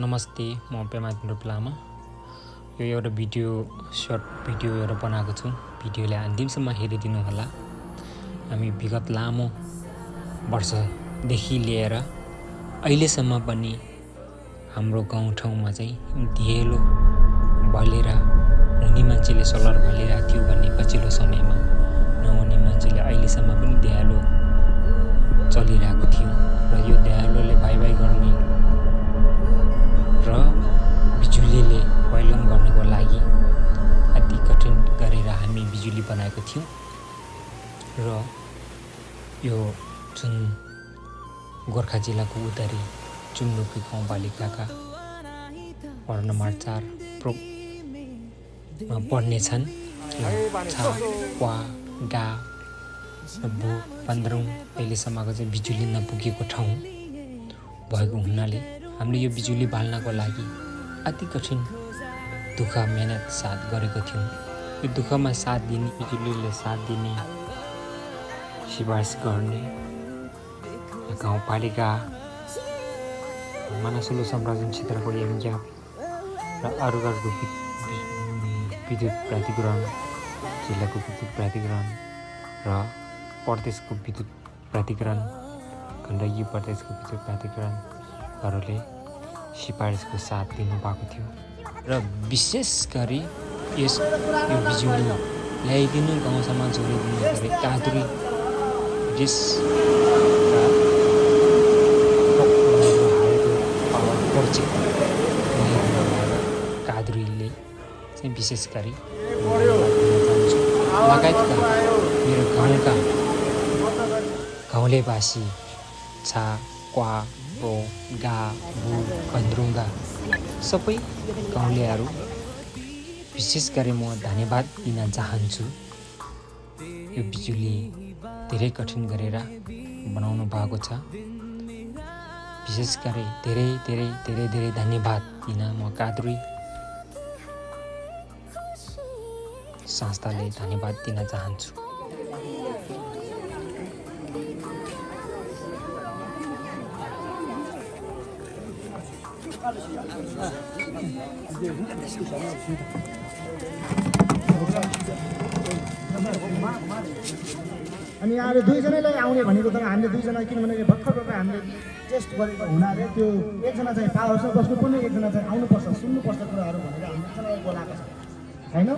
नमस्ते म पेमादिन लामा यो एउटा सर्ट भिडियो एउटा बनाएको छु भिडियोले अन्तिमसम्म हेरिदिनु होला हामी विगत लामो वर्षदेखि लिएर अहिलेसम्म पनि हाम्रो गाउँठाउँमा चाहिँ दिएलो बलेर हुने मान्छेले सोलर बलिरहेको थियो भने पछिल्लो समयमा नहुने मान्छेले अहिलेसम्म पनि दियालो चलिरहेको थियो र यो दियालोले भाइ गर्ने र बिजुलीले बैलन गर्नको लागि अति कठिन गरेर हामी बिजुली बनाएको थियौं र यो जुन गोर्खा जिल्लाको उदरी चुम्लुकी गाउँपालिकाका वार्ड नम्बर 4 मा पर्ने छन् छा क्वा गा बु 15 अहिलेसम्मको चाहिँ बिजुली नपुगेको ठाउँ भएको हुनाले हामीले यो बिजुली बाल्नको लागि अति कठिन दुःख मेहनत साथ गरेको थियौं यो दुःखमा साथ दिने बिजुलीले साथ दिने सिफारिस गर्ने गाउँपालिका मानसुलु सम्राजन क्षेत्रको एमज्याप र अरू विद्युत प्राधिकरण जिल्लाको विद्युत प्राधिकरण र प्रदेशको विद्युत प्राधिकरण गण्डकी प्रदेशको विद्युत प्राधिकरणहरूले सिफारिसको साथ दिनुभएको थियो र विशेष गरी यो बिजुली ल्याइदिनु गाउँसम्म जोडिदिनु गरी कादुरी कादुरीले चाहिँ विशेष गरी लगायतका मेरो गाउँका गाउँलेवासी छा क्वा रो गा बु कन्द्रुङ्गा सबै गाउँलेहरू विशेष गरी म धन्यवाद दिन चाहन्छु यो बिजुली धेरै कठिन गरेर बनाउनु भएको छ विशेष गरी धेरै धेरै धेरै धेरै धन्यवाद दिन म कादुरी संस्थाले धन्यवाद दिन चाहन्छु अनि यहाँ दुईजनालाई आउने भनेको तर हामीले दुईजना किनभने भर्खर हामीले टेस्ट गरेको हुनाले त्यो एकजना चाहिँ पावर हाउसमा बस्नुपर्ने एकजना चाहिँ आउनुपर्छ सुन्नुपर्छ कुराहरू भनेर हामीले एकजनालाई बोलाएको छ हैन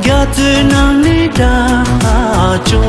ज्ञात नाले डाचो